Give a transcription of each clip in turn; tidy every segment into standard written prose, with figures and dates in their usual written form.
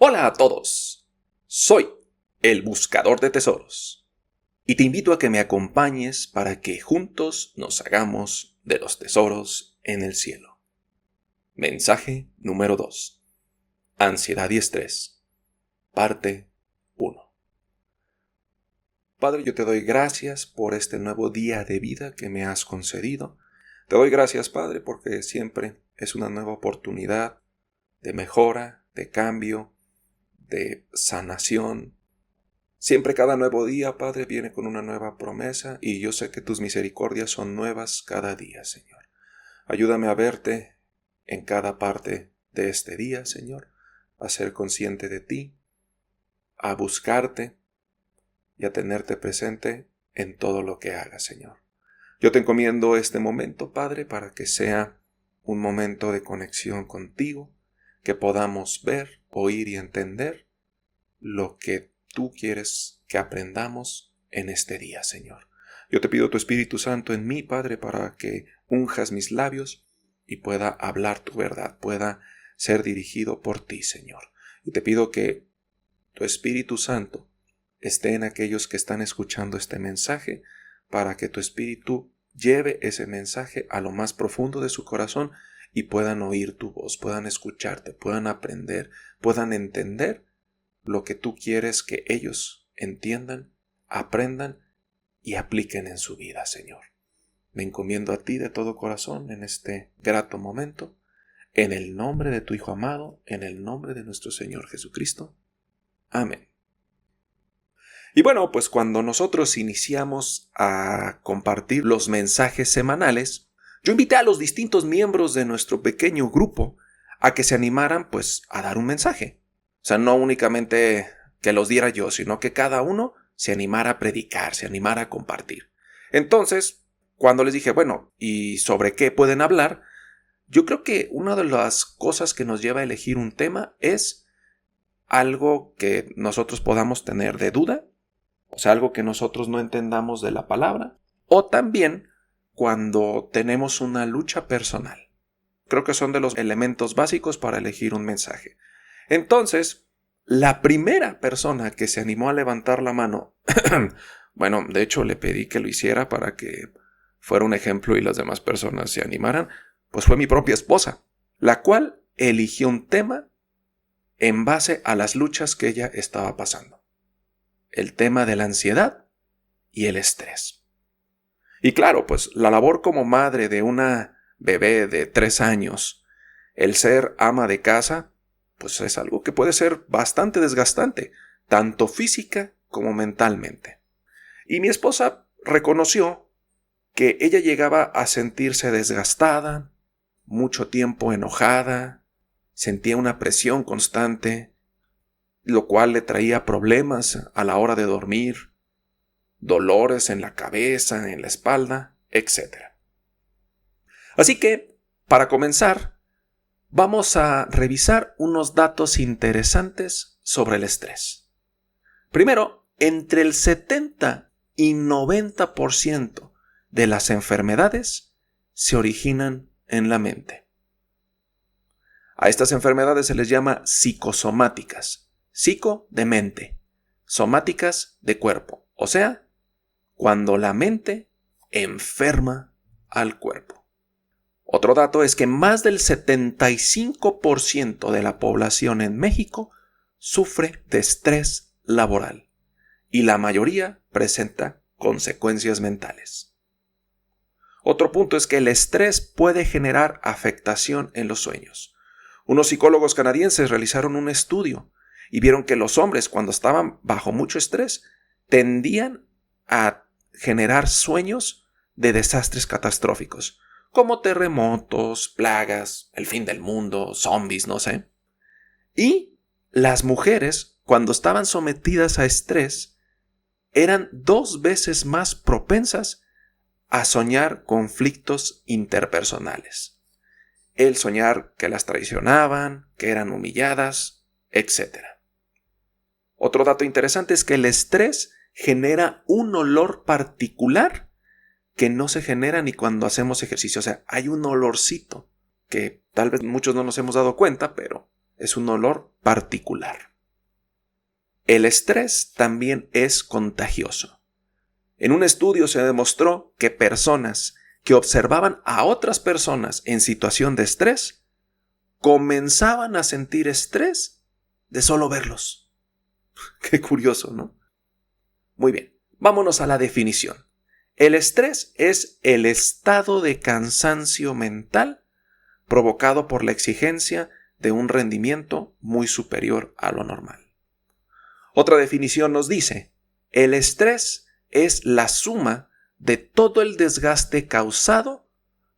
Hola a todos, soy el buscador de tesoros y te invito a que me acompañes para que juntos nos hagamos de los tesoros en el cielo. Mensaje número 2. Ansiedad y estrés. Parte 1. Padre, yo te doy gracias por este nuevo día de vida que me has concedido. Te doy gracias, Padre, porque siempre es una nueva oportunidad de mejora, de cambio, de sanación. Siempre cada nuevo día, Padre, viene con una nueva promesa y yo sé que tus misericordias son nuevas cada día, Señor. Ayúdame a verte en cada parte de este día, Señor, a ser consciente de ti, a buscarte y a tenerte presente en todo lo que hagas, Señor. Yo te encomiendo este momento, Padre, para que sea un momento de conexión contigo, que podamos ver, oír y entender lo que tú quieres que aprendamos en este día, Señor. Yo te pido tu Espíritu Santo en mí, Padre, para que unjas mis labios y pueda hablar tu verdad, pueda ser dirigido por ti, Señor. Y te pido que tu Espíritu Santo esté en aquellos que están escuchando este mensaje, para que tu Espíritu lleve ese mensaje a lo más profundo de su corazón y puedan oír tu voz, puedan escucharte, puedan aprender, puedan entender lo que tú quieres que ellos entiendan, aprendan y apliquen en su vida, Señor. Me encomiendo a ti de todo corazón en este grato momento, en el nombre de tu Hijo amado, en el nombre de nuestro Señor Jesucristo. Amén. Y bueno, pues cuando nosotros iniciamos a compartir los mensajes semanales, yo invité a los distintos miembros de nuestro pequeño grupo a que se animaran pues a dar un mensaje. O sea, no únicamente que los diera yo, sino que cada uno se animara a predicar, se animara a compartir. Entonces, cuando les dije, bueno, ¿y sobre qué pueden hablar? Yo creo que una de las cosas que nos lleva a elegir un tema es algo que nosotros podamos tener de duda, o sea, algo que nosotros no entendamos de la palabra, o también cuando tenemos una lucha personal. Creo que son de los elementos básicos para elegir un mensaje. Entonces, la primera persona que se animó a levantar la mano, bueno, de hecho le pedí que lo hiciera para que fuera un ejemplo y las demás personas se animaran, pues fue mi propia esposa, la cual eligió un tema en base a las luchas que ella estaba pasando. El tema de la ansiedad y el estrés. Y claro, pues la labor como madre de una bebé de 3 años, el ser ama de casa, pues es algo que puede ser bastante desgastante, tanto física como mentalmente. Y mi esposa reconoció que ella llegaba a sentirse desgastada, mucho tiempo enojada, sentía una presión constante, lo cual le traía problemas a la hora de dormir, dolores en la cabeza, en la espalda, etc. Así que, para comenzar, vamos a revisar unos datos interesantes sobre el estrés. Primero, entre el 70 y 90% de las enfermedades se originan en la mente. A estas enfermedades se les llama psicosomáticas. Psico de mente, somáticas de cuerpo. O sea, cuando la mente enferma al cuerpo. Otro dato es que más del 75% de la población en México sufre de estrés laboral y la mayoría presenta consecuencias mentales. Otro punto es que el estrés puede generar afectación en los sueños. Unos psicólogos canadienses realizaron un estudio y vieron que los hombres, cuando estaban bajo mucho estrés, tendían a generar sueños de desastres catastróficos, como terremotos, plagas, el fin del mundo, zombies, no sé. Y las mujeres, cuando estaban sometidas a estrés, eran 2 veces más propensas a soñar conflictos interpersonales. El soñar que las traicionaban, que eran humilladas, etc. Otro dato interesante es que el estrés genera un olor particular que no se genera ni cuando hacemos ejercicio. O sea, hay un olorcito que tal vez muchos no nos hemos dado cuenta, pero es un olor particular. El estrés también es contagioso. En un estudio se demostró que personas que observaban a otras personas en situación de estrés comenzaban a sentir estrés de solo verlos. Qué curioso, ¿no? Muy bien, vámonos a la definición. El estrés es el estado de cansancio mental provocado por la exigencia de un rendimiento muy superior a lo normal. Otra definición nos dice, el estrés es la suma de todo el desgaste causado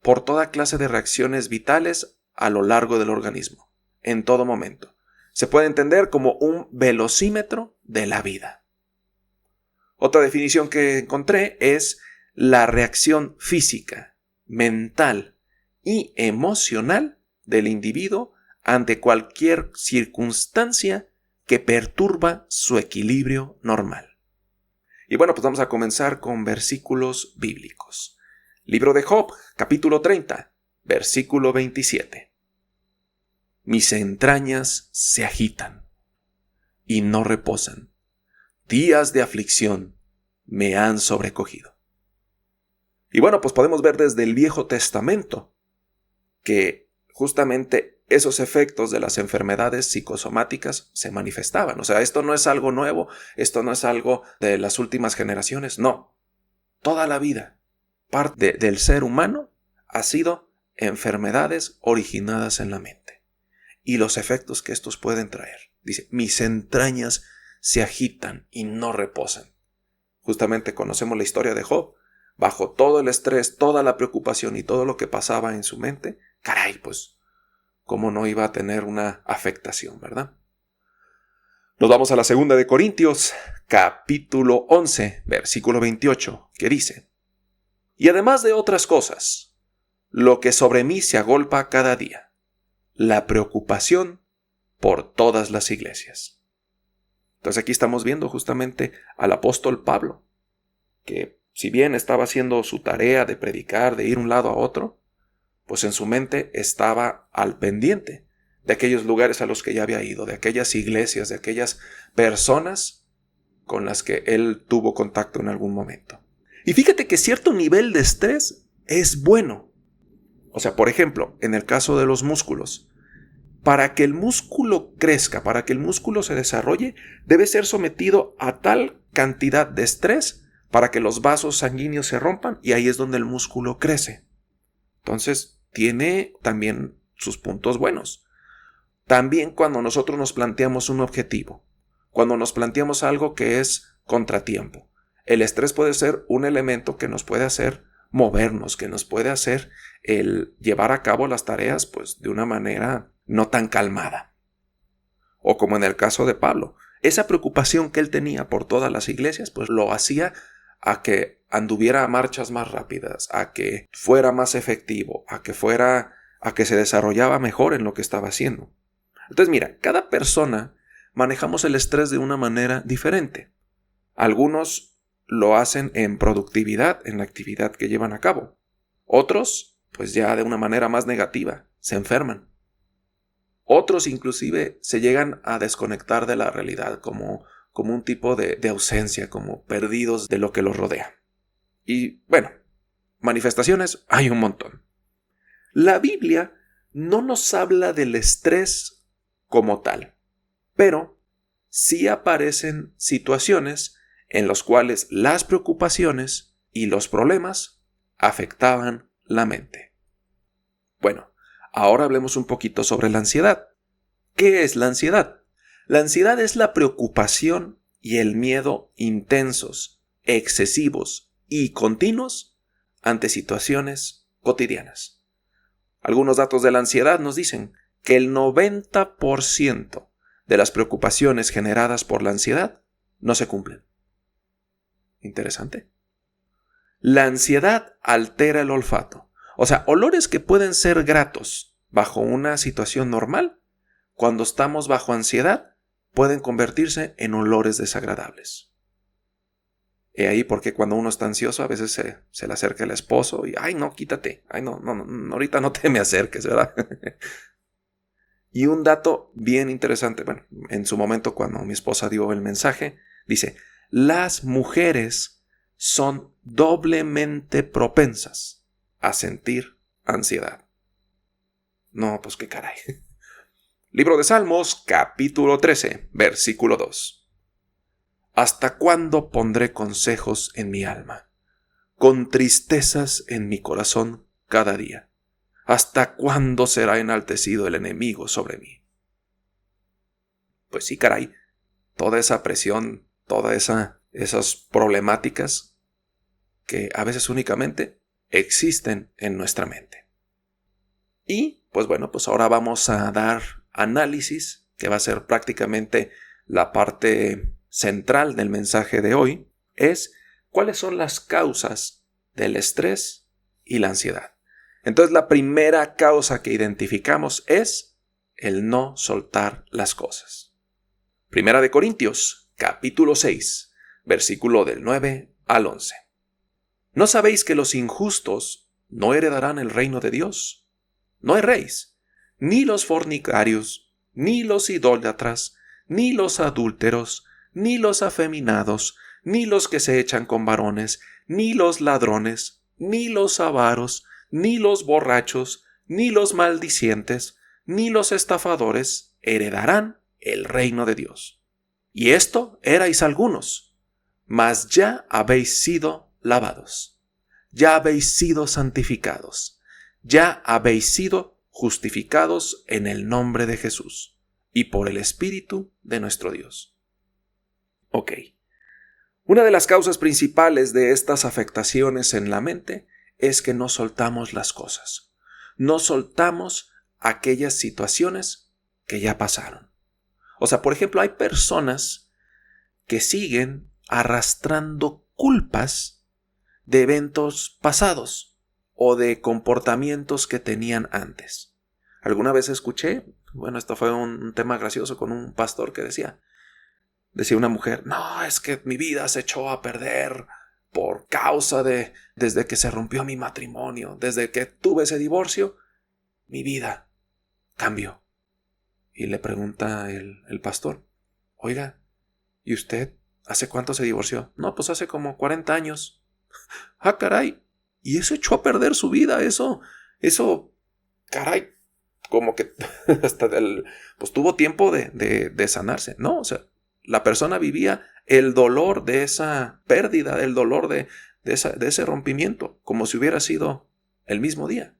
por toda clase de reacciones vitales a lo largo del organismo, en todo momento. Se puede entender como un velocímetro de la vida. Otra definición que encontré es la reacción física, mental y emocional del individuo ante cualquier circunstancia que perturba su equilibrio normal. Y bueno, pues vamos a comenzar con versículos bíblicos. Libro de Job, capítulo 30, versículo 27. Mis entrañas se agitan y no reposan. Días de aflicción me han sobrecogido. Y bueno, pues podemos ver desde el Viejo Testamento que justamente esos efectos de las enfermedades psicosomáticas se manifestaban. O sea, esto no es algo nuevo, esto no es algo de las últimas generaciones, no. Toda la vida, parte del ser humano ha sido enfermedades originadas en la mente y los efectos que estos pueden traer. Dice, mis entrañas se agitan y no reposan. Justamente conocemos la historia de Job. Bajo todo el estrés, toda la preocupación y todo lo que pasaba en su mente, caray, pues, ¿cómo no iba a tener una afectación, verdad? Nos vamos a la segunda de Corintios, capítulo 11, versículo 28, que dice, y además de otras cosas, lo que sobre mí se agolpa cada día, la preocupación por todas las iglesias. Entonces aquí estamos viendo justamente al apóstol Pablo, que si bien estaba haciendo su tarea de predicar, de ir de un lado a otro, pues en su mente estaba al pendiente de aquellos lugares a los que ya había ido, de aquellas iglesias, de aquellas personas con las que él tuvo contacto en algún momento. Y fíjate que cierto nivel de estrés es bueno. O sea, por ejemplo, en el caso de los músculos, para que el músculo crezca, para que el músculo se desarrolle, debe ser sometido a tal cantidad de estrés para que los vasos sanguíneos se rompan y ahí es donde el músculo crece. Entonces, tiene también sus puntos buenos. También cuando nosotros nos planteamos un objetivo, cuando nos planteamos algo que es contratiempo, el estrés puede ser un elemento que nos puede hacer movernos, que nos puede hacer el llevar a cabo las tareas pues de una manera no tan calmada. O como en el caso de Pablo, esa preocupación que él tenía por todas las iglesias pues lo hacía a que anduviera a marchas más rápidas, a que fuera más efectivo, a que se desarrollaba mejor en lo que estaba haciendo. Entonces mira, cada persona manejamos el estrés de una manera diferente. Algunos lo hacen en productividad, en la actividad que llevan a cabo. Otros, pues ya de una manera más negativa, se enferman. Otros inclusive se llegan a desconectar de la realidad como un tipo de ausencia, como perdidos de lo que los rodea. Y bueno, manifestaciones hay un montón. La Biblia no nos habla del estrés como tal, pero sí aparecen situaciones en las cuales las preocupaciones y los problemas afectaban la mente. Bueno, ahora hablemos un poquito sobre la ansiedad. ¿Qué es la ansiedad? La ansiedad es la preocupación y el miedo intensos, excesivos y continuos ante situaciones cotidianas. Algunos datos de la ansiedad nos dicen que el 90% de las preocupaciones generadas por la ansiedad no se cumplen. Interesante. La ansiedad altera el olfato. O sea, olores que pueden ser gratos bajo una situación normal, cuando estamos bajo ansiedad, pueden convertirse en olores desagradables. Y ahí porque cuando uno está ansioso a veces se le acerca el esposo y ¡ay no, quítate! ¡Ay no, ahorita no te me acerques!, ¿verdad? Y un dato bien interesante, bueno, en su momento cuando mi esposa dio el mensaje, dice, las mujeres son doblemente propensas a sentir ansiedad. No, pues qué caray. Libro de Salmos, capítulo 13, versículo 2. ¿Hasta cuándo pondré consejos en mi alma, con tristezas en mi corazón cada día? ¿Hasta cuándo será enaltecido el enemigo sobre mí? Pues sí, caray, toda esa presión, todas esas problemáticas que a veces únicamente existen en nuestra mente. Y, pues bueno, pues ahora vamos a dar análisis, que va a ser prácticamente la parte central del mensaje de hoy, es cuáles son las causas del estrés y la ansiedad. Entonces, la primera causa que identificamos es el no soltar las cosas. Primera de Corintios, capítulo 6, versículo del 9 al 11. ¿No sabéis que los injustos no heredarán el reino de Dios? No erréis, ni los fornicarios, ni los idólatras, ni los adúlteros, ni los afeminados, ni los que se echan con varones, ni los ladrones, ni los avaros, ni los borrachos, ni los maldicientes, ni los estafadores heredarán el reino de Dios. Y esto erais algunos, mas ya habéis sido lavados, ya habéis sido santificados, ya habéis sido justificados en el nombre de Jesús y por el Espíritu de nuestro Dios. Ok. Una de las causas principales de estas afectaciones en la mente es que no soltamos las cosas. No soltamos aquellas situaciones que ya pasaron. O sea, por ejemplo, hay personas que siguen arrastrando culpas de eventos pasados o de comportamientos que tenían antes. Alguna vez escuché, bueno, esto fue un tema gracioso con un pastor que decía una mujer, no, es que mi vida se echó a perder por causa desde que se rompió mi matrimonio, desde que tuve ese divorcio, mi vida cambió. Y le pregunta el pastor, oiga, ¿y usted hace cuánto se divorció? No, pues hace como 40 años. Ah, caray, y eso echó a perder su vida, eso, caray, como que hasta pues tuvo tiempo de sanarse. No, o sea, la persona vivía el dolor de esa pérdida, el dolor de ese rompimiento, como si hubiera sido el mismo día.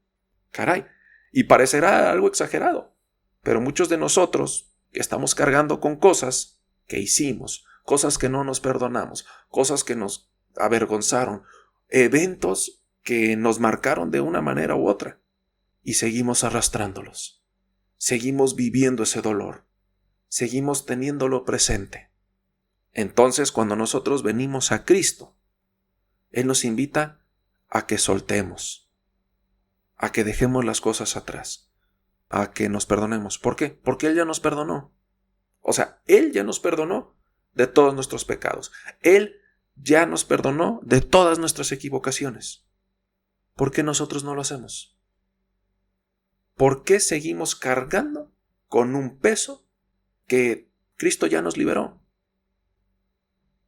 Caray, y parecerá algo exagerado, pero muchos de nosotros que estamos cargando con cosas que hicimos, cosas que no nos perdonamos, cosas que nos avergonzaron, eventos que nos marcaron de una manera u otra, y seguimos arrastrándolos, seguimos viviendo ese dolor, seguimos teniéndolo presente. Entonces, cuando nosotros venimos a Cristo, Él nos invita a que soltemos, a que dejemos las cosas atrás, a que nos perdonemos. ¿Por qué? Porque Él ya nos perdonó. O sea, Él ya nos perdonó de todos nuestros pecados. Él ya nos perdonó de todas nuestras equivocaciones. ¿Por qué nosotros no lo hacemos? ¿Por qué seguimos cargando con un peso que Cristo ya nos liberó?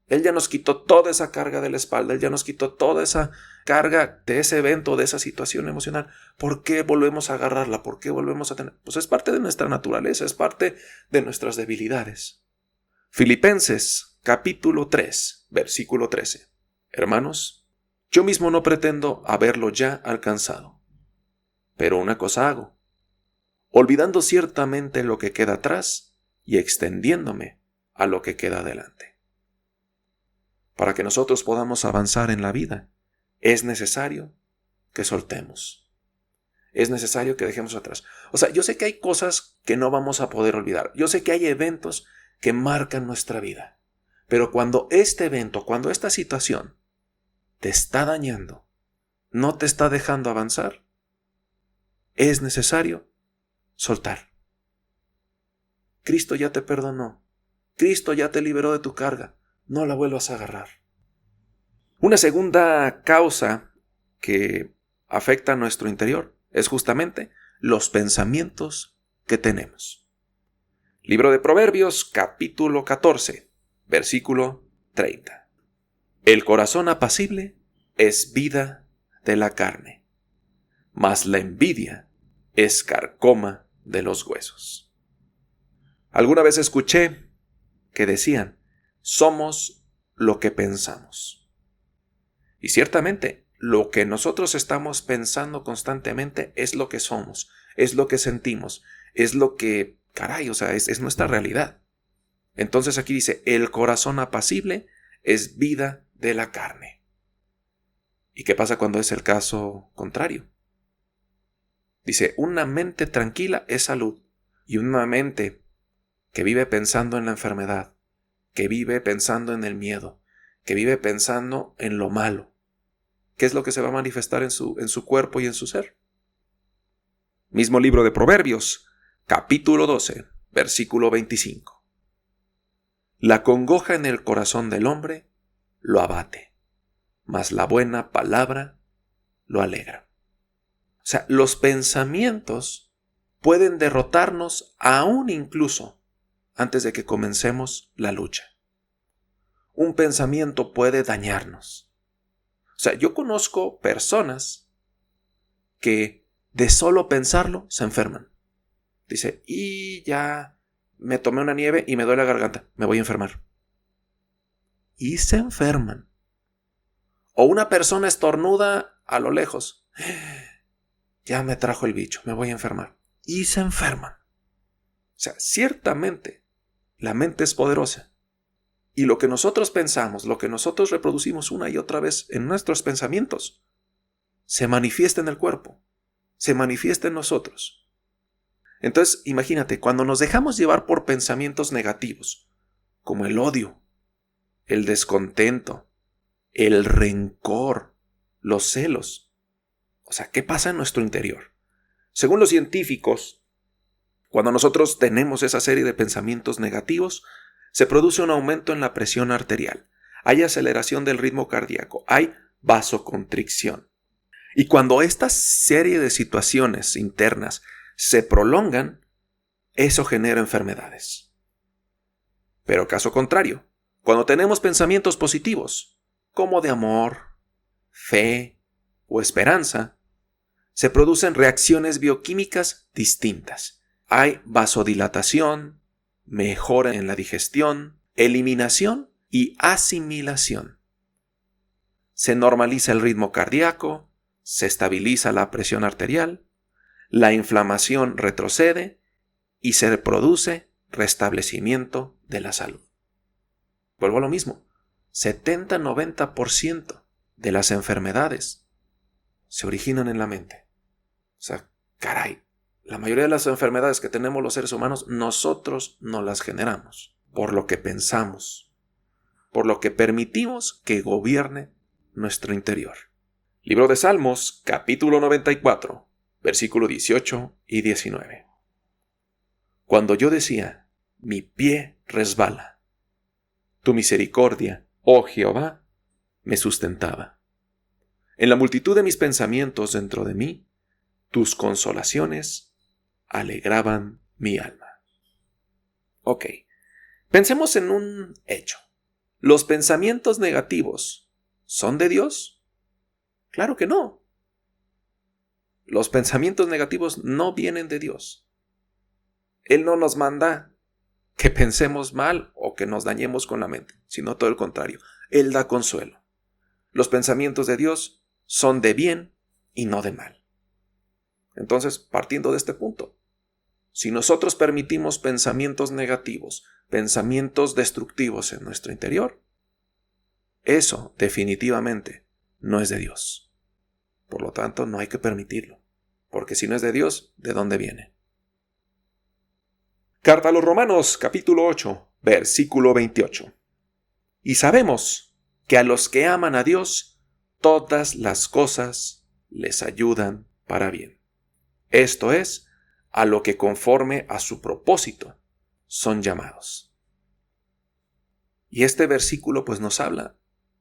Él ya nos quitó toda esa carga de la espalda, Él ya nos quitó toda esa carga de ese evento, de esa situación emocional. ¿Por qué volvemos a agarrarla? ¿Por qué volvemos a tener? Pues es parte de nuestra naturaleza, es parte de nuestras debilidades. Filipenses, capítulo 3, versículo 13. Hermanos, yo mismo no pretendo haberlo ya alcanzado, pero una cosa hago, olvidando ciertamente lo que queda atrás y extendiéndome a lo que queda adelante. Para que nosotros podamos avanzar en la vida, es necesario que soltemos. Es necesario que dejemos atrás. O sea, yo sé que hay cosas que no vamos a poder olvidar. Yo sé que hay eventos que marcan nuestra vida. Pero cuando este evento, cuando esta situación te está dañando, no te está dejando avanzar, es necesario soltar. Cristo ya te perdonó. Cristo ya te liberó de tu carga. No la vuelvas a agarrar. Una segunda causa que afecta a nuestro interior es justamente los pensamientos que tenemos. Libro de Proverbios, capítulo 14, versículo 30. El corazón apacible es vida de la carne, mas la envidia es carcoma de los huesos. Alguna vez escuché que decían, somos lo que pensamos. Y ciertamente, lo que nosotros estamos pensando constantemente es lo que somos, es lo que sentimos, es lo que, es nuestra realidad. Entonces aquí dice, el corazón apacible es vida de la carne. ¿Y qué pasa cuando es el caso contrario? Dice, una mente tranquila es salud, y una mente que vive pensando en la enfermedad, que vive pensando en el miedo, que vive pensando en lo malo, ¿qué es lo que se va a manifestar en su cuerpo y en su ser? Mismo libro de Proverbios, capítulo 12, versículo 25. La congoja en el corazón del hombre lo abate, mas la buena palabra lo alegra. O sea, los pensamientos pueden derrotarnos aún incluso antes de que comencemos la lucha. Un pensamiento puede dañarnos. O sea, yo conozco personas que de solo pensarlo se enferman. Dice, y ya me tomé una nieve y me duele la garganta, me voy a enfermar. Y se enferman. O una persona estornuda a lo lejos. Ya me trajo el bicho, me voy a enfermar. Y se enferman. O sea, ciertamente, la mente es poderosa. Y lo que nosotros pensamos, lo que nosotros reproducimos una y otra vez en nuestros pensamientos, se manifiesta en el cuerpo, se manifiesta en nosotros. Entonces, imagínate, cuando nos dejamos llevar por pensamientos negativos, como el odio, el descontento, el rencor, los celos, o sea, ¿qué pasa en nuestro interior? Según los científicos, cuando nosotros tenemos esa serie de pensamientos negativos, se produce un aumento en la presión arterial, hay aceleración del ritmo cardíaco, hay vasoconstricción. Y cuando esta serie de situaciones internas se prolongan, eso genera enfermedades. Pero caso contrario, cuando tenemos pensamientos positivos, como de amor, fe o esperanza, se producen reacciones bioquímicas distintas. Hay vasodilatación, mejora en la digestión, eliminación y asimilación. Se normaliza el ritmo cardíaco, se estabiliza la presión arterial, la inflamación retrocede y se produce restablecimiento de la salud. Vuelvo a lo mismo, 70-90% de las enfermedades se originan en la mente. O sea, la mayoría de las enfermedades que tenemos los seres humanos, nosotros no las generamos por lo que pensamos, por lo que permitimos que gobierne nuestro interior. Libro de Salmos, capítulo 94, versículo 18 y 19. Cuando yo decía, mi pie resbala, tu misericordia, oh Jehová, me sustentaba. En la multitud de mis pensamientos dentro de mí, tus consolaciones alegraban mi alma. Ok, pensemos en un hecho. ¿Los pensamientos negativos son de Dios? Claro que no. Los pensamientos negativos no vienen de Dios. Él no nos manda que pensemos mal o que nos dañemos con la mente, sino todo el contrario. Él da consuelo. Los pensamientos de Dios son de bien y no de mal. Entonces, partiendo de este punto, si nosotros permitimos pensamientos negativos, pensamientos destructivos en nuestro interior, eso definitivamente no es de Dios. Por lo tanto, no hay que permitirlo, porque si no es de Dios, ¿de dónde viene? Carta a los Romanos, capítulo 8, versículo 28. Y sabemos que a los que aman a Dios, todas las cosas les ayudan para bien. Esto es, a lo que conforme a su propósito son llamados. Y este versículo pues nos habla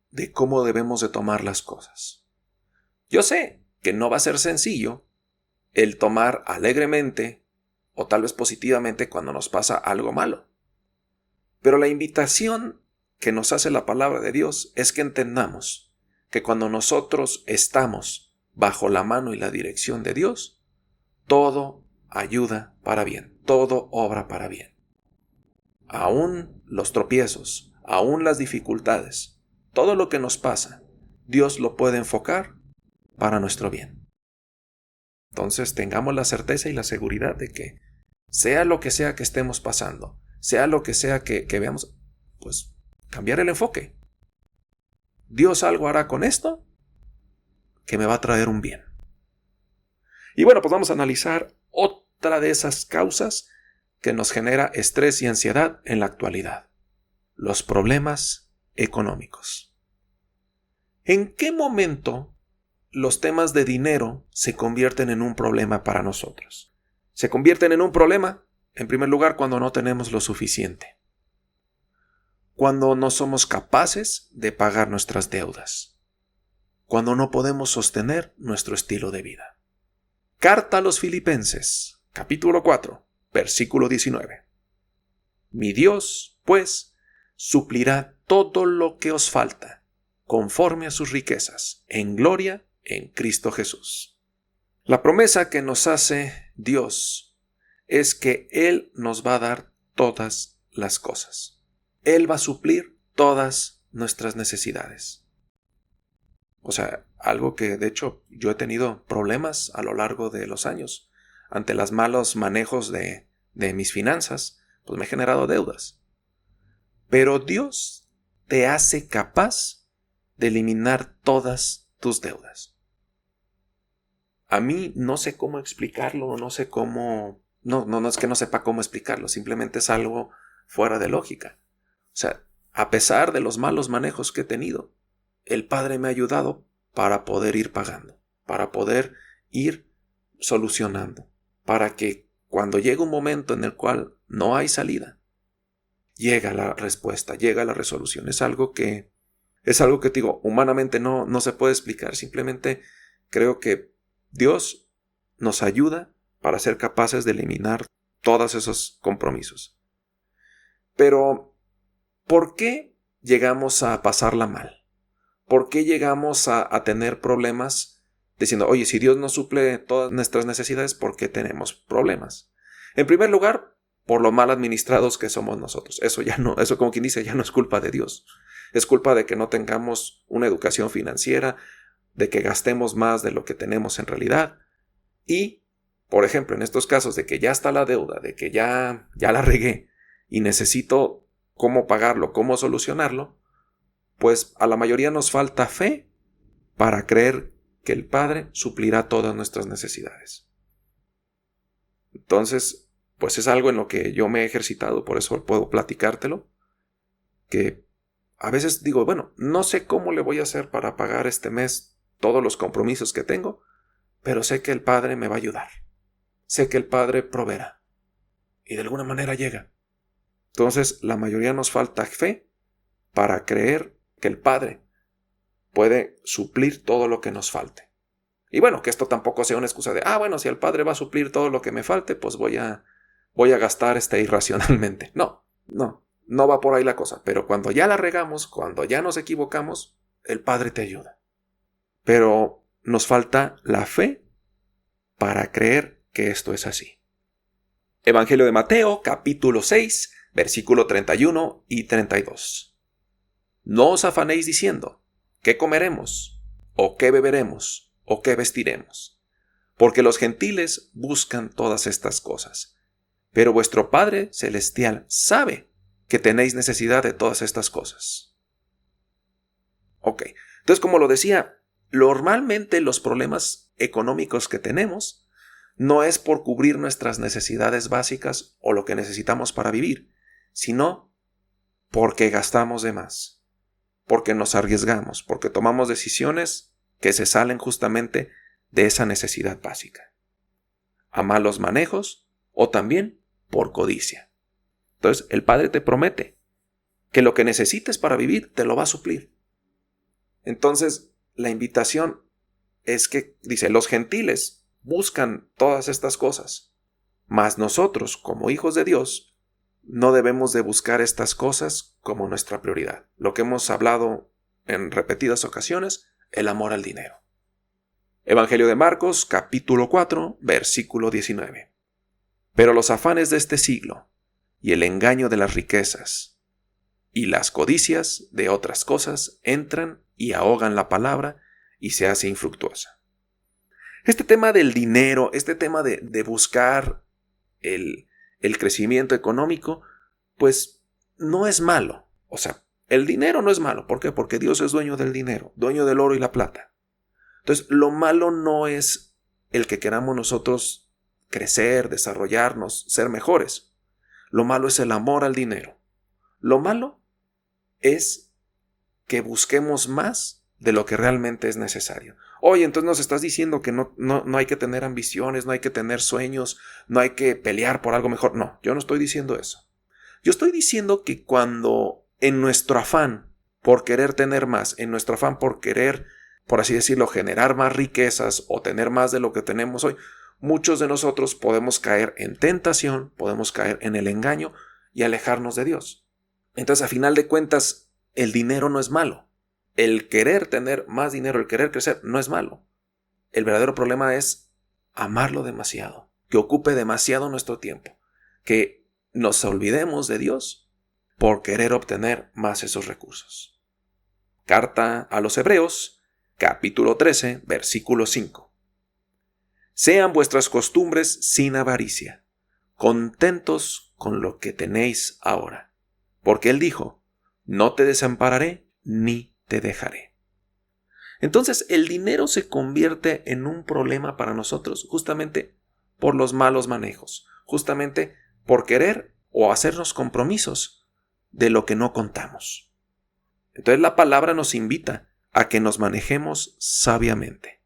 de cómo debemos de tomar las cosas. Yo sé que no va a ser sencillo el tomar alegremente o tal vez positivamente cuando nos pasa algo malo. Pero la invitación que nos hace la palabra de Dios es que entendamos que cuando nosotros estamos bajo la mano y la dirección de Dios, todo ayuda para bien, todo obra para bien. Aún los tropiezos, aún las dificultades, todo lo que nos pasa, Dios lo puede enfocar para nuestro bien. Entonces tengamos la certeza y la seguridad de que sea lo que sea que estemos pasando, sea lo que sea que veamos, pues cambiar el enfoque. Dios algo hará con esto que me va a traer un bien. Y bueno, pues vamos a analizar otra de esas causas que nos genera estrés y ansiedad en la actualidad: los problemas económicos. ¿En qué momento los temas de dinero se convierten en un problema para nosotros? Se convierten en un problema, en primer lugar, cuando no tenemos lo suficiente, cuando no somos capaces de pagar nuestras deudas, cuando no podemos sostener nuestro estilo de vida. Carta a los Filipenses, capítulo 4, versículo 19. Mi Dios, pues, suplirá todo lo que os falta, conforme a sus riquezas, en gloria en Cristo Jesús. La promesa que nos hace Dios es que Él nos va a dar todas las cosas. Él va a suplir todas nuestras necesidades. O sea, algo que de hecho yo he tenido problemas a lo largo de los años. Ante los malos manejos de mis finanzas, pues me he generado deudas. Pero Dios te hace capaz de eliminar todas tus deudas. A mí no sé cómo explicarlo, no sé cómo... No es que no sepa cómo explicarlo, simplemente es algo fuera de lógica. O sea, a pesar de los malos manejos que he tenido, el Padre me ha ayudado para poder ir pagando, para poder ir solucionando, para que cuando llegue un momento en el cual no hay salida, llega la respuesta, llega la resolución. Es algo que te digo, humanamente no se puede explicar. Simplemente creo que Dios nos ayuda para ser capaces de eliminar todos esos compromisos. Pero, ¿por qué llegamos a pasarla mal? ¿Por qué llegamos a tener problemas diciendo, oye, si Dios no suple todas nuestras necesidades, ¿por qué tenemos problemas? En primer lugar, por lo mal administrados que somos nosotros. Eso como quien dice, ya no es culpa de Dios. Es culpa de que no tengamos una educación financiera, de que gastemos más de lo que tenemos en realidad. Y, por ejemplo, en estos casos de que ya está la deuda, de que ya la regué y necesito cómo pagarlo, cómo solucionarlo, pues a la mayoría nos falta fe para creer que el Padre suplirá todas nuestras necesidades. Entonces, pues es algo en lo que yo me he ejercitado, por eso puedo platicártelo, que a veces digo, bueno, no sé cómo le voy a hacer para pagar este mes todos los compromisos que tengo, pero sé que el Padre me va a ayudar. Sé que el Padre proveerá. Y de alguna manera llega. Entonces, la mayoría nos falta fe para creer que el Padre puede suplir todo lo que nos falte. Y bueno, que esto tampoco sea una excusa de, bueno, si el Padre va a suplir todo lo que me falte, pues voy a gastar irracionalmente. No va por ahí la cosa. Pero cuando ya la regamos, cuando ya nos equivocamos, el Padre te ayuda. Pero nos falta la fe para creer que esto es así. Evangelio de Mateo, capítulo 6, versículo 31 y 32. No os afanéis diciendo, ¿qué comeremos? ¿O qué beberemos? ¿O qué vestiremos? Porque los gentiles buscan todas estas cosas. Pero vuestro Padre Celestial sabe que tenéis necesidad de todas estas cosas. Ok, entonces como lo decía, normalmente los problemas económicos que tenemos no es por cubrir nuestras necesidades básicas o lo que necesitamos para vivir, sino porque gastamos de más, porque nos arriesgamos, porque tomamos decisiones que se salen justamente de esa necesidad básica, a malos manejos o también por codicia. Entonces el Padre te promete que lo que necesites para vivir te lo va a suplir. Entonces la invitación es que, dice, los gentiles buscan todas estas cosas. Mas nosotros, como hijos de Dios, no debemos de buscar estas cosas como nuestra prioridad. Lo que hemos hablado en repetidas ocasiones, el amor al dinero. Evangelio de Marcos, capítulo 4, versículo 19. Pero los afanes de este siglo, y el engaño de las riquezas, y las codicias de otras cosas entran y ahogan la palabra y se hace infructuosa. Este tema del dinero, este tema de buscar el crecimiento económico, pues no es malo. O sea, el dinero no es malo. ¿Por qué? Porque Dios es dueño del dinero, dueño del oro y la plata. Entonces, lo malo no es el que queramos nosotros crecer, desarrollarnos, ser mejores. Lo malo es el amor al dinero. Lo malo es que busquemos más de lo que realmente es necesario. Oye, entonces nos estás diciendo que no hay que tener ambiciones, no hay que tener sueños, no hay que pelear por algo mejor. No, yo no estoy diciendo eso. Yo estoy diciendo que cuando en nuestro afán por querer tener más, en nuestro afán por querer, por así decirlo, generar más riquezas o tener más de lo que tenemos hoy, muchos de nosotros podemos caer en tentación, podemos caer en el engaño y alejarnos de Dios. Entonces, a final de cuentas, el dinero no es malo. El querer tener más dinero, el querer crecer, no es malo. El verdadero problema es amarlo demasiado, que ocupe demasiado nuestro tiempo, que nos olvidemos de Dios por querer obtener más esos recursos. Carta a los Hebreos, capítulo 13, versículo 5. Sean vuestras costumbres sin avaricia, contentos con lo que tenéis ahora. Porque Él dijo, no te desampararé ni te dejaré. Entonces el dinero se convierte en un problema para nosotros justamente por los malos manejos, justamente por querer o hacernos compromisos de lo que no contamos. Entonces la palabra nos invita a que nos manejemos sabiamente,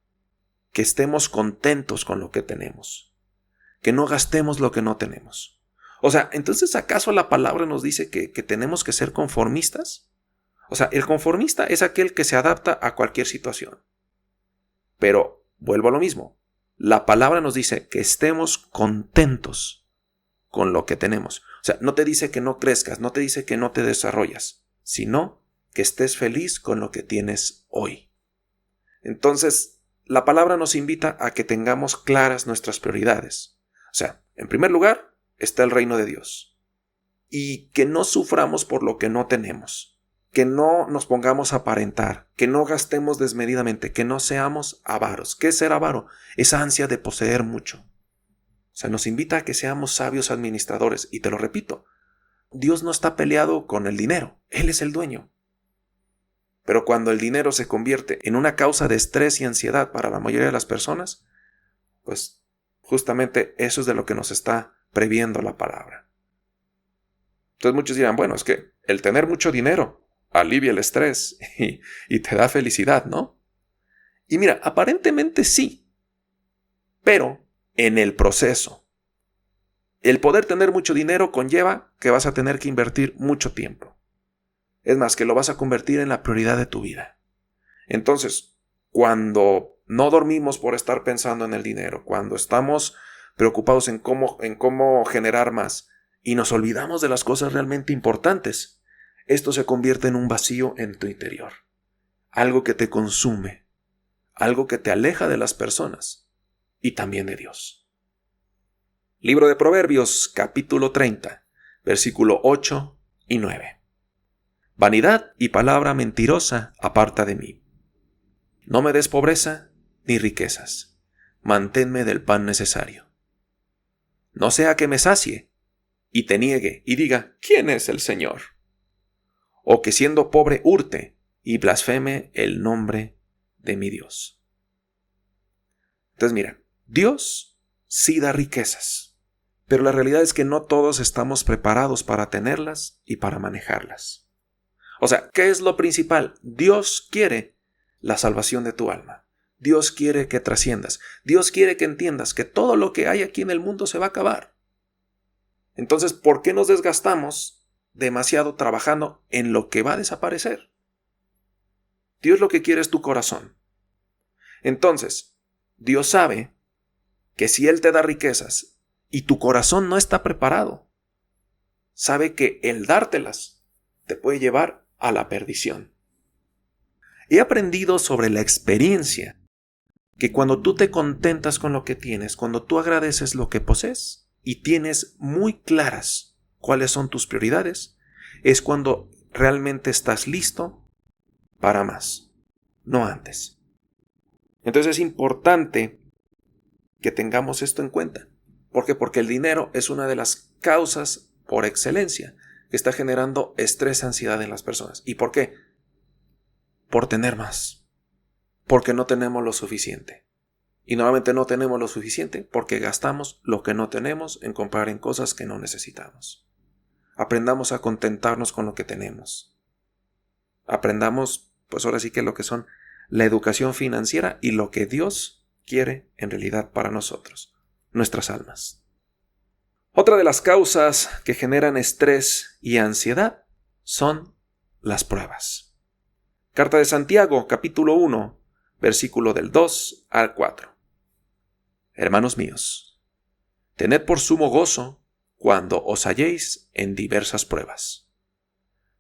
que estemos contentos con lo que tenemos, que no gastemos lo que no tenemos. O sea, entonces ¿acaso la palabra nos dice que tenemos que ser conformistas? O sea, el conformista es aquel que se adapta a cualquier situación. Pero, vuelvo a lo mismo, la palabra nos dice que estemos contentos con lo que tenemos. O sea, no te dice que no crezcas, no te dice que no te desarrollas, sino que estés feliz con lo que tienes hoy. Entonces, la palabra nos invita a que tengamos claras nuestras prioridades. O sea, en primer lugar, está el reino de Dios. Y que no suframos por lo que no tenemos. Que no nos pongamos a aparentar. Que no gastemos desmedidamente. Que no seamos avaros. ¿Qué es ser avaro? Esa ansia de poseer mucho. O sea, nos invita a que seamos sabios administradores. Y te lo repito, Dios no está peleado con el dinero. Él es el dueño. Pero cuando el dinero se convierte en una causa de estrés y ansiedad para la mayoría de las personas, pues justamente eso es de lo que nos está previendo la palabra. Entonces muchos dirán, bueno, es que el tener mucho dinero alivia el estrés y te da felicidad, ¿no? Y mira, aparentemente sí, pero en el proceso. El poder tener mucho dinero conlleva que vas a tener que invertir mucho tiempo. Es más, que lo vas a convertir en la prioridad de tu vida. Entonces, cuando no dormimos por estar pensando en el dinero, cuando estamos preocupados en cómo generar más y nos olvidamos de las cosas realmente importantes, esto se convierte en un vacío en tu interior. Algo que te consume, algo que te aleja de las personas y también de Dios. Libro de Proverbios, capítulo 30, versículo 8 y 9. Vanidad y palabra mentirosa aparta de mí. No me des pobreza ni riquezas. Manténme del pan necesario. No sea que me sacie y te niegue y diga, ¿quién es el Señor? O que siendo pobre hurte y blasfeme el nombre de mi Dios. Entonces mira, Dios sí da riquezas, pero la realidad es que no todos estamos preparados para tenerlas y para manejarlas. O sea, ¿qué es lo principal? Dios quiere la salvación de tu alma. Dios quiere que trasciendas. Dios quiere que entiendas que todo lo que hay aquí en el mundo se va a acabar. Entonces, ¿por qué nos desgastamos demasiado trabajando en lo que va a desaparecer? Dios lo que quiere es tu corazón. Entonces, Dios sabe que si Él te da riquezas y tu corazón no está preparado, sabe que el dártelas te puede llevar a la perdición. He aprendido sobre la experiencia que cuando tú te contentas con lo que tienes, cuando tú agradeces lo que posees y tienes muy claras cuáles son tus prioridades, es cuando realmente estás listo para más, no antes. Entonces es importante que tengamos esto en cuenta. ¿Por qué? Porque el dinero es una de las causas por excelencia que está generando estrés y ansiedad en las personas. ¿Y por qué? Por tener más. Porque no tenemos lo suficiente. Y normalmente no tenemos lo suficiente porque gastamos lo que no tenemos en comprar en cosas que no necesitamos. Aprendamos a contentarnos con lo que tenemos. Aprendamos, pues ahora sí que lo que son la educación financiera y lo que Dios quiere en realidad para nosotros, nuestras almas. Otra de las causas que generan estrés y ansiedad son las pruebas. Carta de Santiago, capítulo 1, versículo del 2 al 4. Hermanos míos, tened por sumo gozo cuando os halléis en diversas pruebas,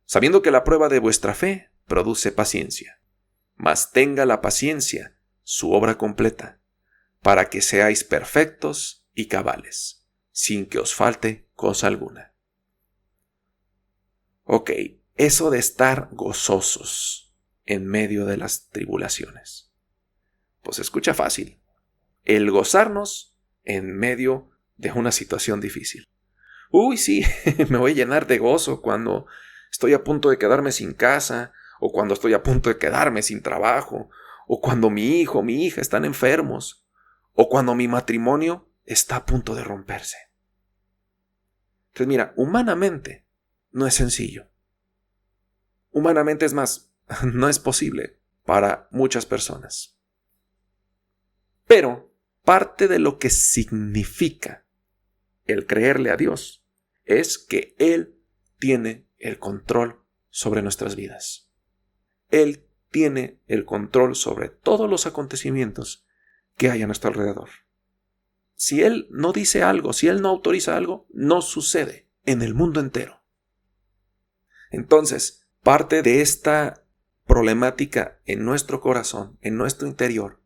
sabiendo que la prueba de vuestra fe produce paciencia, mas tenga la paciencia su obra completa, para que seáis perfectos y cabales, sin que os falte cosa alguna. Ok, eso de estar gozosos en medio de las tribulaciones. Pues se escucha fácil. El gozarnos en medio de una situación difícil. Uy, sí, me voy a llenar de gozo cuando estoy a punto de quedarme sin casa, o cuando estoy a punto de quedarme sin trabajo, o cuando mi hijo o mi hija están enfermos, o cuando mi matrimonio está a punto de romperse. Entonces mira, humanamente no es sencillo. Humanamente es más, no es posible para muchas personas. Pero parte de lo que significa el creerle a Dios es que Él tiene el control sobre nuestras vidas. Él tiene el control sobre todos los acontecimientos que hay a nuestro alrededor. Si Él no dice algo, si Él no autoriza algo, no sucede en el mundo entero. Entonces, parte de esta problemática en nuestro corazón, en nuestro interior,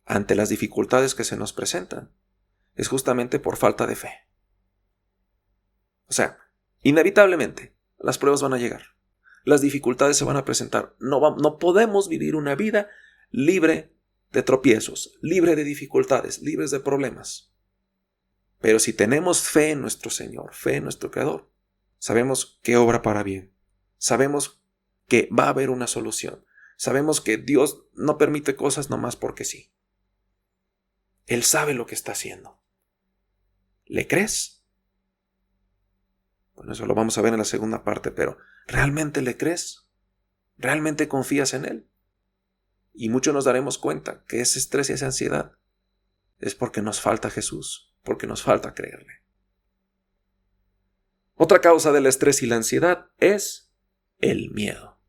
ante las dificultades que se nos presentan, es justamente por falta de fe. O sea, inevitablemente, las pruebas van a llegar. Las dificultades se van a presentar. No podemos vivir una vida libre de tropiezos, libre de dificultades, libres de problemas. Pero si tenemos fe en nuestro Señor, fe en nuestro Creador, sabemos que obra para bien. Sabemos que va a haber una solución. Sabemos que Dios no permite cosas nomás porque sí. Él sabe lo que está haciendo. ¿Le crees? Bueno, eso lo vamos a ver en la segunda parte, pero ¿realmente le crees? ¿Realmente confías en Él? Y muchos nos daremos cuenta que ese estrés y esa ansiedad es porque nos falta Jesús, porque nos falta creerle. Otra causa del estrés y la ansiedad es el miedo.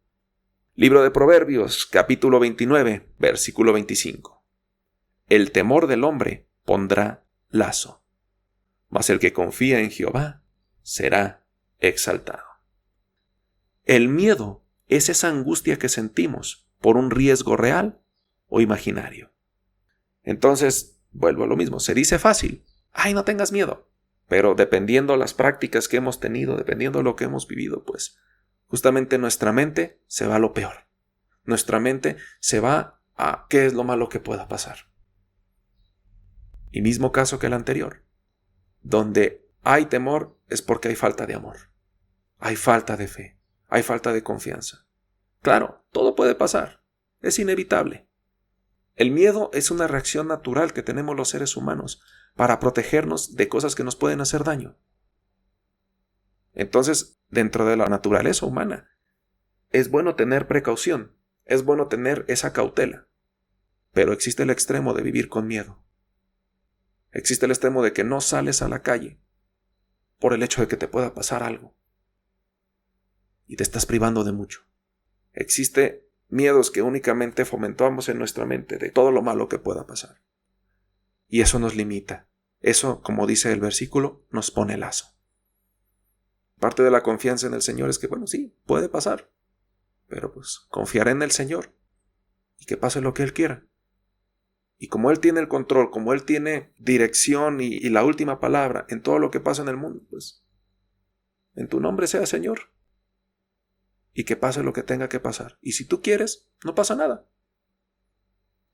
Libro de Proverbios, capítulo 29, versículo 25. El temor del hombre pondrá lazo, mas el que confía en Jehová será exaltado. El miedo es esa angustia que sentimos por un riesgo real o imaginario. Entonces, vuelvo a lo mismo, se dice fácil, ¡ay, no tengas miedo! Pero dependiendo las prácticas que hemos tenido, dependiendo de lo que hemos vivido, pues justamente nuestra mente se va a lo peor. Nuestra mente se va a qué es lo malo que pueda pasar. Y mismo caso que el anterior. Donde hay temor es porque hay falta de amor. Hay falta de fe. Hay falta de confianza. Claro, todo puede pasar. Es inevitable. El miedo es una reacción natural que tenemos los seres humanos para protegernos de cosas que nos pueden hacer daño. Entonces, dentro de la naturaleza humana, es bueno tener precaución. Es bueno tener esa cautela. Pero existe el extremo de vivir con miedo. Existe el extremo de que no sales a la calle por el hecho de que te pueda pasar algo. Y te estás privando de mucho. Existe miedos que únicamente fomentamos en nuestra mente de todo lo malo que pueda pasar. Y eso nos limita. Eso, como dice el versículo, nos pone lazo. Parte de la confianza en el Señor es que, bueno, sí, puede pasar, pero pues confiaré en el Señor y que pase lo que Él quiera. Y como Él tiene el control, como Él tiene dirección y la última palabra en todo lo que pasa en el mundo, pues en tu nombre sea, Señor, y que pase lo que tenga que pasar. Y si tú quieres, no pasa nada.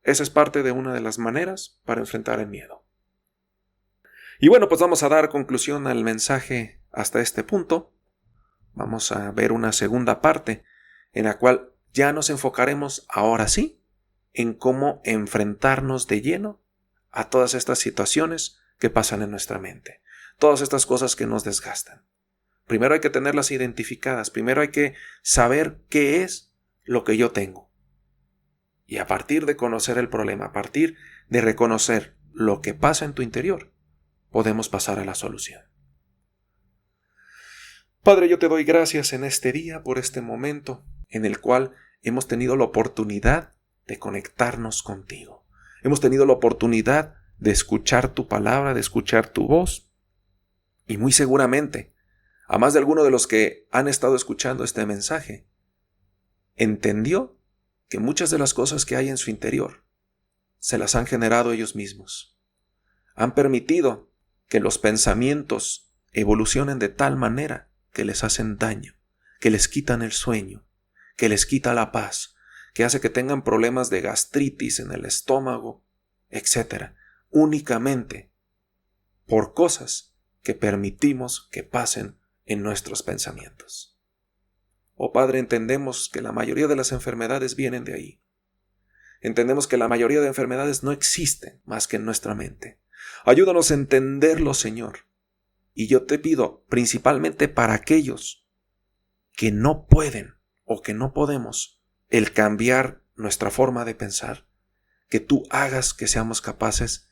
Esa es parte de una de las maneras para enfrentar el miedo. Y bueno, pues vamos a dar conclusión al mensaje hasta este punto. Vamos a ver una segunda parte en la cual ya nos enfocaremos ahora sí en cómo enfrentarnos de lleno a todas estas situaciones que pasan en nuestra mente, todas estas cosas que nos desgastan. Primero hay que tenerlas identificadas, primero hay que saber qué es lo que yo tengo. Y a partir de conocer el problema, a partir de reconocer lo que pasa en tu interior, podemos pasar a la solución. Padre, yo te doy gracias en este día por este momento en el cual hemos tenido la oportunidad de conectarnos contigo. Hemos tenido la oportunidad de escuchar tu palabra, de escuchar tu voz. Y muy seguramente, a más de alguno de los que han estado escuchando este mensaje, entendió que muchas de las cosas que hay en su interior se las han generado ellos mismos. Han permitido que los pensamientos evolucionen de tal manera que les hacen daño, que les quitan el sueño, que les quita la paz, que hace que tengan problemas de gastritis en el estómago, etc. Únicamente por cosas que permitimos que pasen en nuestros pensamientos. Oh Padre, entendemos que la mayoría de las enfermedades vienen de ahí. Entendemos que la mayoría de enfermedades no existen más que en nuestra mente. Ayúdanos a entenderlo, Señor. Y yo te pido, principalmente para aquellos que no pueden o que no podemos el cambiar nuestra forma de pensar, que tú hagas que seamos capaces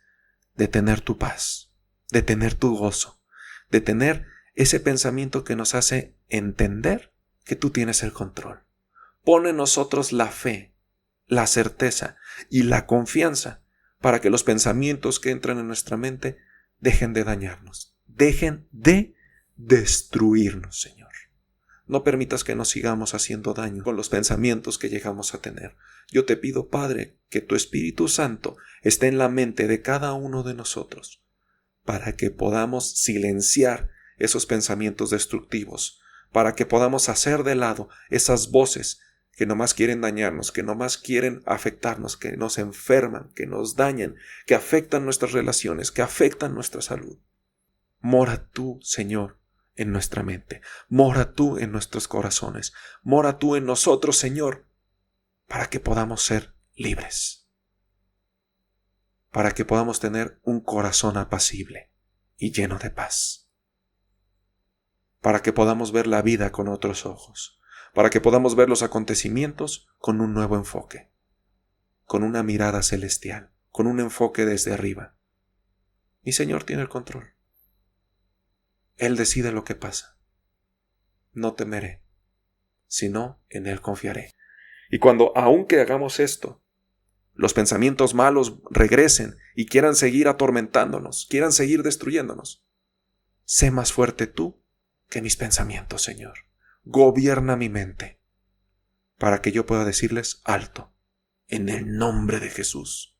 de tener tu paz, de tener tu gozo, de tener ese pensamiento que nos hace entender que tú tienes el control. Pon en nosotros la fe, la certeza y la confianza para que los pensamientos que entran en nuestra mente dejen de dañarnos, dejen de destruirnos, Señor. No permitas que nos sigamos haciendo daño con los pensamientos que llegamos a tener. Yo te pido, Padre, que tu Espíritu Santo esté en la mente de cada uno de nosotros para que podamos silenciar esos pensamientos destructivos, para que podamos hacer de lado esas voces que nomás quieren dañarnos, que nomás quieren afectarnos, que nos enferman, que nos dañan, que afectan nuestras relaciones, que afectan nuestra salud. Mora tú, Señor, en nuestra mente. Mora tú en nuestros corazones. Mora tú en nosotros, Señor, para que podamos ser libres. Para que podamos tener un corazón apacible y lleno de paz. Para que podamos ver la vida con otros ojos. Para que podamos ver los acontecimientos con un nuevo enfoque, con una mirada celestial, con un enfoque desde arriba. Mi Señor tiene el control. Él decide lo que pasa. No temeré, sino en Él confiaré. Y cuando, aunque hagamos esto, los pensamientos malos regresen y quieran seguir atormentándonos, quieran seguir destruyéndonos, sé más fuerte tú que mis pensamientos, Señor. Gobierna mi mente para que yo pueda decirles alto, en el nombre de Jesús.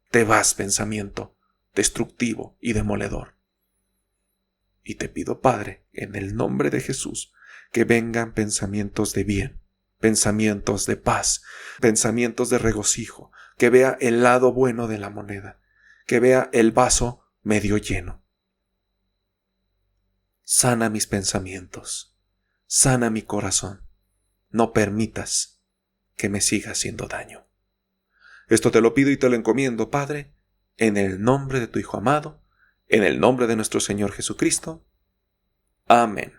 Te vas, pensamiento destructivo y demoledor. Y te pido, Padre, en el nombre de Jesús, que vengan pensamientos de bien, pensamientos de paz, pensamientos de regocijo, que vea el lado bueno de la moneda, que vea el vaso medio lleno. Sana mis pensamientos. Sana mi corazón. No permitas que me siga haciendo daño. Esto te lo pido y te lo encomiendo, Padre, en el nombre de tu Hijo amado, en el nombre de nuestro Señor Jesucristo. Amén.